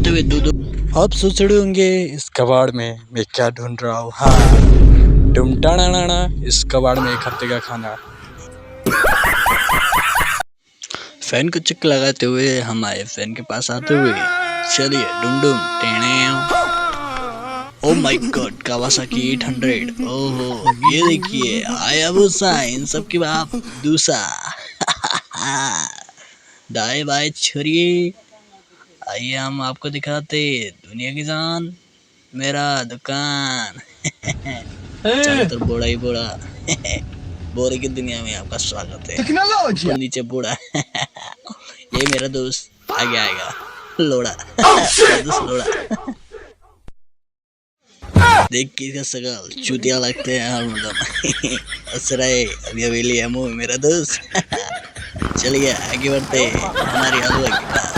आते हुए दूध। आप सोच रहे होंगे इस कबाड़ में मैं क्या ढूंढ रहा हूँ। हाँ, डुमटाना इस कबाड़ में एक हफ्ते का खाना। फैन को चक्कर लगाते हुए हम आए फैन के पास आते हुए। चलिए डुम डुम टेणे। Oh my God, Kawasaki 800। ओहो ये देखिए हायाबुसा, इन सब की बाप दूसा। दाएं बाएं छोड़िए, आइए हम आपको दिखाते दुनिया की जान, मेरा दुकान। चारों तरफ बोड़ा ही बोड़ा। बोरे की दुनिया में आपका स्वागत है। ऊपर नीचे बोड़ा। ये मेरा दोस्त आगे आएगा लोड़ा। मेरा दोस्त लोड़ा। देख के इसका शकल चूतिया लगते हैं यार, मतलब असराए अभी हवेली है मुँह मेरा दोस्त। चलिए आगे बढ़ते हमारी हलवा के पास।